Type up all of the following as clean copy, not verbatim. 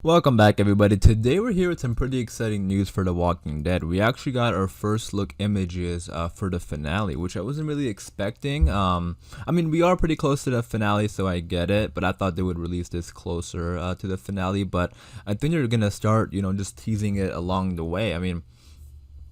Welcome back, everybody. Today we're here with some pretty exciting news for The Walking Dead. We actually got our first look images for the finale, which I wasn't really expecting. I mean, we are pretty close to the finale, so I get it, but I thought they would release this closer to the finale. But I think they're gonna start, just teasing it along the way. I mean,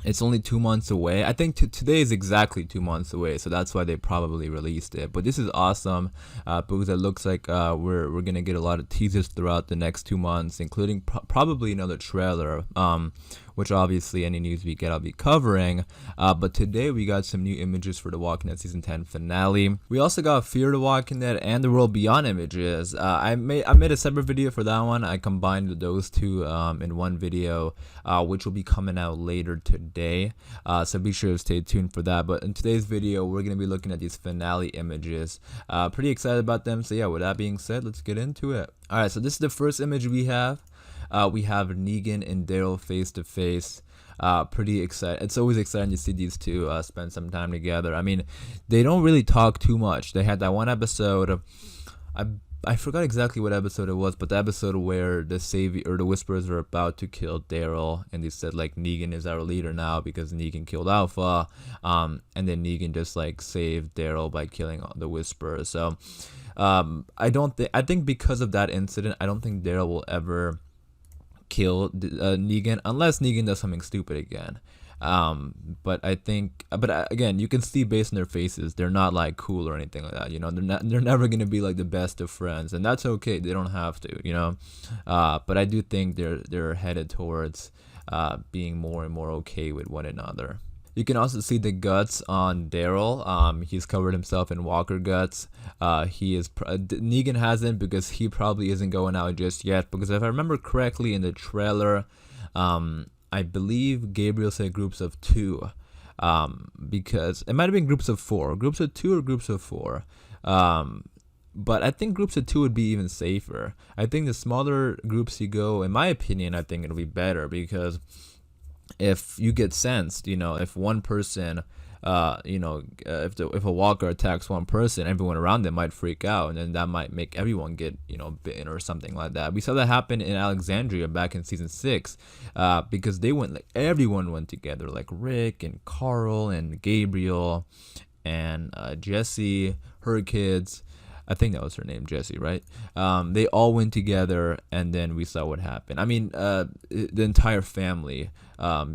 it's only 2 months away. I think today is exactly 2 months away, so that's why they probably released it. But this is awesome because it looks like we're gonna get a lot of teasers throughout the next 2 months, including probably another trailer. Which obviously any news we get I'll be covering. But today we got some new images for The Walking Dead Season 10 finale. We also got Fear the Walking Dead and The World Beyond images. I made a separate video for that one. I combined those two in one video, which will be coming out later today. So be sure to stay tuned for that. But in today's video, we're going to be looking at these finale images. Pretty excited about them. So yeah, with that being said, let's get into it. Alright, so this is the first image we have. We have Negan and Daryl face to face. Pretty excited. It's always exciting to see these two spend some time together. I mean, they don't really talk too much. They had that one episode. I forgot exactly what episode it was, but the episode where the Savior or the Whisperers are about to kill Daryl, and they said like Negan is our leader now because Negan killed Alpha, and then Negan just like saved Daryl by killing the Whisperer. So, I think because of that incident, I don't think Daryl will ever kill Negan unless Negan does something stupid again. But I think, again, you can see based on their faces, they're not like cool or anything like that. They're never gonna be like the best of friends, and that's okay. They don't have to. But I do think they're headed towards being more and more okay with one another. You can also see the guts on Daryl. He's covered himself in walker guts. Negan hasn't because he probably isn't going out just yet. Because if I remember correctly in the trailer, I believe Gabriel said groups of 2. Because it might have been groups of 4. Groups of 2 or groups of 4. But I think groups of 2 would be even safer. I think the smaller groups you go, in my opinion, I think it'll be better because if you get sensed, if one person, if a walker attacks one person, everyone around them might freak out, and then that might make everyone get, bitten or something like that. We saw that happen in Alexandria back in season 6, because everyone went together, like Rick and Carl and Gabriel and Jesse, her kids. I think that was her name, Jessie, right? They all went together, and then we saw what happened. I mean, the entire family,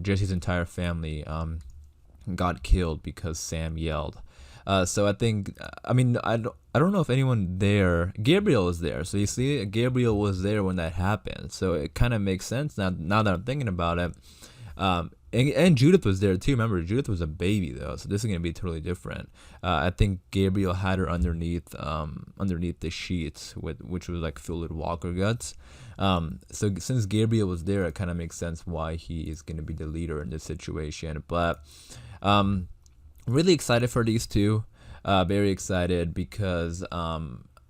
Jesse's entire family, got killed because Sam yelled. So I think, I don't know if anyone there. Gabriel was there, so you see, Gabriel was there when that happened. So it kind of makes sense now that I'm thinking about it. And Judith was there too. Remember, Judith was a baby though, so this is gonna be totally different. I think Gabriel had her underneath the sheets, which was like filled with walker guts. So since Gabriel was there, it kind of makes sense why he is gonna be the leader in this situation. But really excited for these two. Very excited because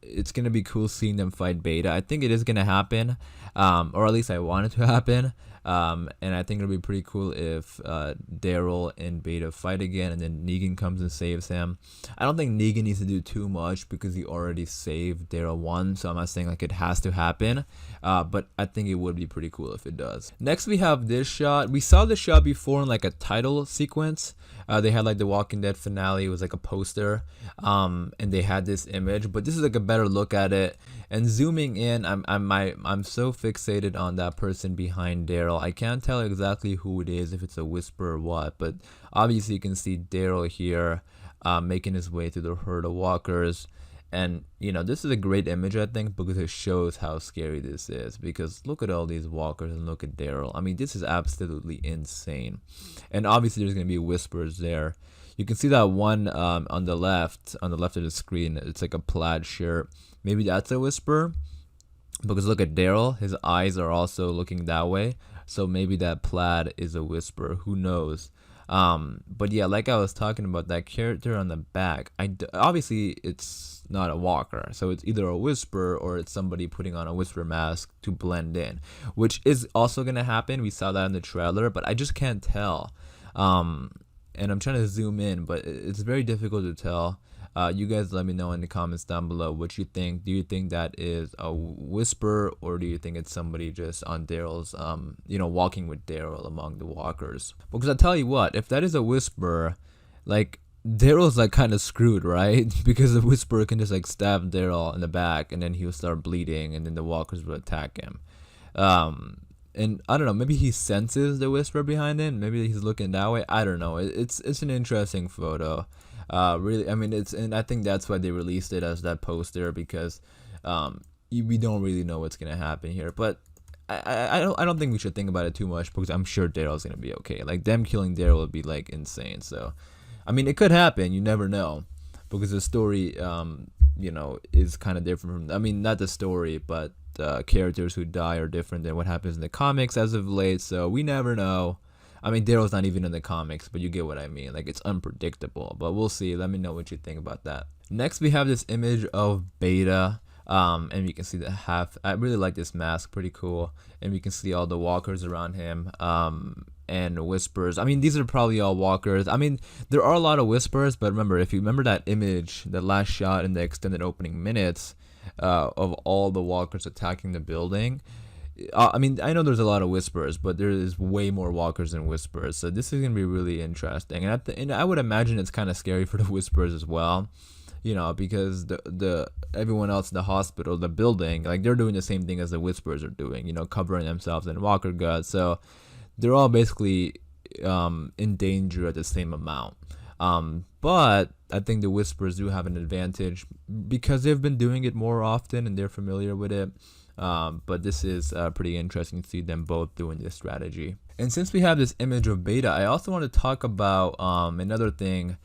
it's gonna be cool seeing them fight Beta. I think it is gonna happen, or at least I want it to happen. And I think it'll be pretty cool if Daryl and Beta fight again, and then Negan comes and saves him. I don't think Negan needs to do too much because he already saved Daryl once, so I'm not saying like it has to happen. But I think it would be pretty cool if it does. Next, we have this shot. We saw this shot before in like a title sequence. They had like the Walking Dead finale. It was like a poster, and they had this image. But this is like a better look at it. And zooming in, I'm so fixated on that person behind Daryl. I can't tell exactly who it is, if it's a whisper or what. But obviously, you can see Daryl here, making his way through the herd of walkers. And this is a great image, I think, because it shows how scary this is. Because look at all these walkers and look at Daryl. I mean, this is absolutely insane. And obviously, there's gonna be whispers there. You can see that one on the left of the screen. It's like a plaid shirt. Maybe that's a whisper. Because look at Daryl. His eyes are also looking that way. So maybe that plaid is a whisper. Who knows? But yeah, like I was talking about, that character on the back, obviously it's not a walker, so it's either a whisper or it's somebody putting on a whisper mask to blend in, which is also gonna happen. We saw that in the trailer, but I just can't tell. And I'm trying to zoom in, but it's very difficult to tell. You guys let me know in the comments down below what you think. Do you think that is a whisper, or do you think it's somebody just on Daryl's, walking with Daryl among the walkers? Because I tell you what, if that is a whisper, like, Daryl's like kind of screwed, right? Because the whisperer can just like stab Daryl in the back, and then he'll start bleeding, and then the walkers will attack him. And I don't know, maybe he senses the whisper behind him. Maybe he's looking that way. I don't know. It's an interesting photo. Really, I mean, and I think that's why they released it as that poster, because we don't really know what's gonna happen here. But I don't think we should think about it too much, because I'm sure Daryl's gonna be okay. Like, them killing Daryl would be like insane. So, I mean, it could happen. You never know, because the story, is kind of different from. I mean, not the story, but characters who die are different than what happens in the comics as of late. So we never know. I mean, Daryl's not even in the comics, but you get what I mean. Like, it's unpredictable, but we'll see. Let me know what you think about that. Next, we have this image of Beta. And you can see the half. I really like this mask, pretty cool. And we can see all the walkers around him. And whispers. I mean, these are probably all walkers. I mean, there are a lot of whispers, but remember, if you remember that image, the last shot in the extended opening minutes, of all the walkers attacking the building. I mean, I know there's a lot of whispers, but there is way more walkers than whispers. So this is gonna be really interesting, and I would imagine it's kind of scary for the whispers as well, because the everyone else in the hospital, the building, like, they're doing the same thing as the whispers are doing, covering themselves in walker guts. So they're all basically in danger at the same amount. But I think the whispers do have an advantage because they've been doing it more often and they're familiar with it. But this is pretty interesting to see them both doing this strategy. And since we have this image of Beta, I also want to talk about another thing,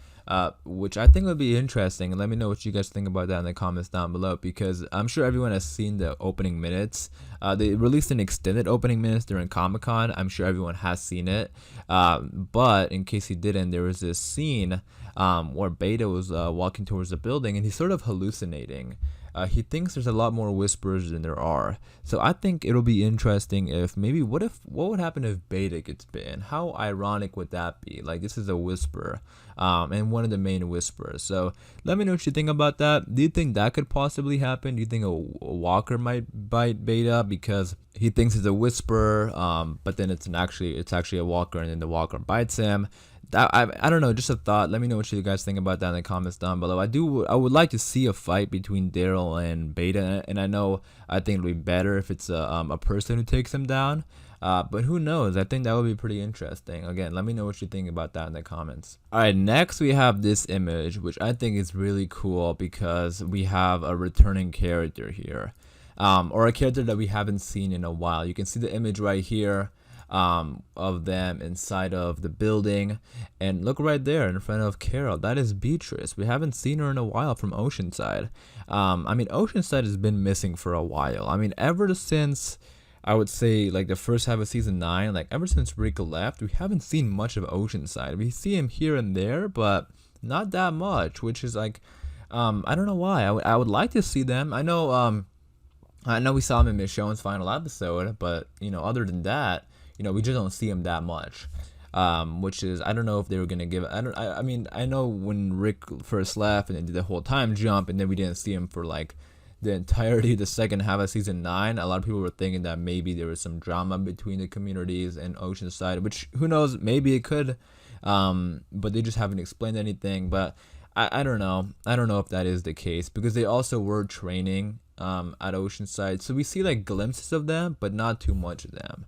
which I think would be interesting. And let me know what you guys think about that in the comments down below, because I'm sure everyone has seen the opening minutes. They released an extended opening minutes during Comic-Con. I'm sure everyone has seen it. But in case you didn't, there was this scene where Beta was walking towards the building, and he's sort of hallucinating. He thinks there's a lot more whispers than there are. So I think it'll be interesting if maybe what would happen if Beta gets bitten? How ironic would that be? Like, this is a whisper, and one of the main whisperers. So let me know what you think about that. Do you think that could possibly happen? Do you think a walker might bite Beta because he thinks it's a whisperer, but then it's actually a walker, and then the walker bites him? I don't know, just a thought. Let me know what you guys think about that in the comments down below. I would like to see a fight between Daryl and Beta, and I think it'd be better if it's a person who takes him down. But who knows? I think that would be pretty interesting. Again, let me know what you think about that in the comments. Alright, next we have this image, which I think is really cool because we have a returning character here. Or a character that we haven't seen in a while. You can see the image right here. Of them inside of the building, and look right there in front of Carol. That is Beatrice. We haven't seen her in a while from Oceanside. I mean, Oceanside has been missing for a while. I mean, ever since, I would say, like, the first half of season 9, like, ever since Rick left, we haven't seen much of Oceanside. We see him here and there, but not that much, which is like, I don't know why. I would like to see them. I know we saw him in Michonne's final episode, but other than that, we just don't see him that much, which is, I don't know if they were gonna give. I mean, I know when Rick first left and then did the whole time jump, and then we didn't see him for like the entirety of the second half of season 9. A lot of people were thinking that maybe there was some drama between the communities and Oceanside, which, who knows, maybe it could, but they just haven't explained anything. But I don't know. I don't know if that is the case, because they also were training at Oceanside, so we see like glimpses of them, but not too much of them.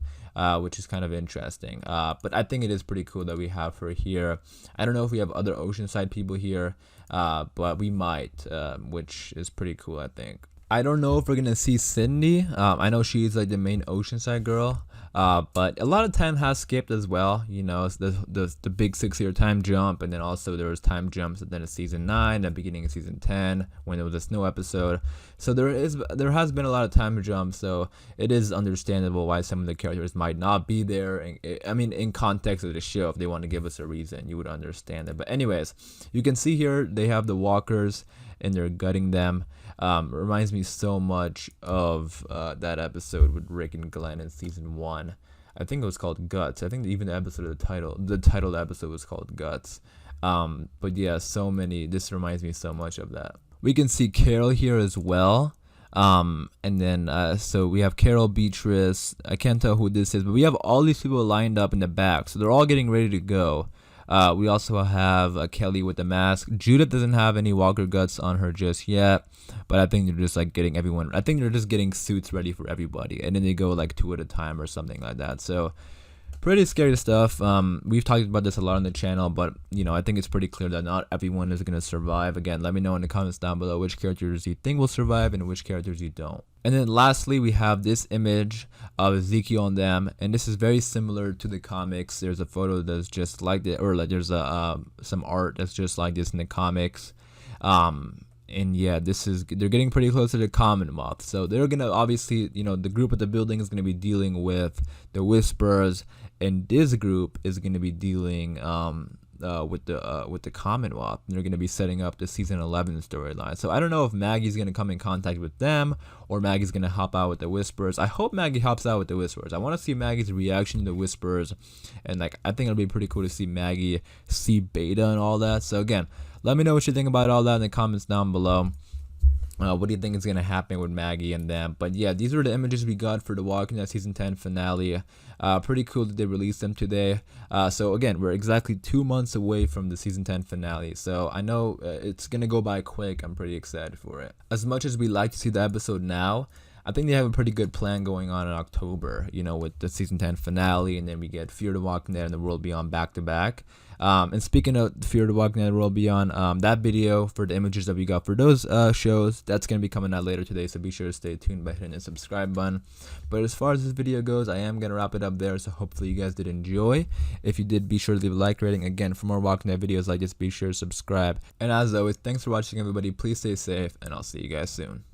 Which is kind of interesting. But I think it is pretty cool that we have her here. I don't know if we have other Oceanside people here, but we might, which is pretty cool, I think. I don't know if we're gonna see Sydney. I know she's like the main Oceanside girl, but a lot of time has skipped as well. The big 6-year time jump, and then also there was time jumps at the end of season 9, the beginning of season 10 when there was a snow episode. So there has been a lot of time jumps. So it is understandable why some of the characters might not be there. I mean, in context of the show, if they want to give us a reason, you would understand it. But anyways, you can see here they have the walkers and they're gutting them. Reminds me so much of that episode with Rick and Glenn in season 1. I think it was called Guts. I think even the title episode was called Guts. But yeah, so many. This reminds me so much of that. We can see Carol here as well. And then so we have Carol, Beatrice. I can't tell who this is, but we have all these people lined up in the back, so they're all getting ready to go. We also have Kelly with the mask. Judith doesn't have any Walker guts on her just yet, but I think they're just like getting everyone. I think they're just getting suits ready for everybody, and then they go like 2 at a time or something like that. So pretty scary stuff. We've talked about this a lot on the channel, but you know, I think it's pretty clear that not everyone is gonna survive. Again, let me know in the comments down below which characters you think will survive and which characters you don't. And then lastly, we have this image of Ezekiel and them, and this is very similar to the comics. There's a photo that's just like this, or like there's a some art that's just like this in the comics. And yeah, they're getting pretty close to the Commonwealth, so they're gonna obviously, you know, the group at the building is gonna be dealing with the Whisperers, and this group is gonna be dealing with the Commonwealth. And they're gonna be setting up the season 11 storyline. So I don't know if Maggie's gonna come in contact with them or Maggie's gonna hop out with the Whisperers. I hope Maggie hops out with the Whisperers. I want to see Maggie's reaction to the Whisperers, and like I think it'll be pretty cool to see Maggie see Beta and all that. So again, let me know what you think about all that in the comments down below. What do you think is going to happen with Maggie and them? But yeah, these are the images we got for the Walking Dead Season 10 finale. Pretty cool that they released them today. So again, we're exactly 2 months away from the Season 10 finale. So I know it's going to go by quick. I'm pretty excited for it. As much as we like to see the episode now, I think they have a pretty good plan going on in October, you know, with the Season 10 finale, and then we get Fear the Walking Dead and The World Beyond back to back. And speaking of Fear the Walking Dead, World Beyond, that video for the images that we got for those shows, that's going to be coming out later today, so be sure to stay tuned by hitting the subscribe button. But as far as this video goes, I am going to wrap it up there, so hopefully you guys did enjoy. If you did, be sure to leave a like rating. Again, for more Walking Dead videos like this, be sure to subscribe. And as always, thanks for watching, everybody. Please stay safe, and I'll see you guys soon.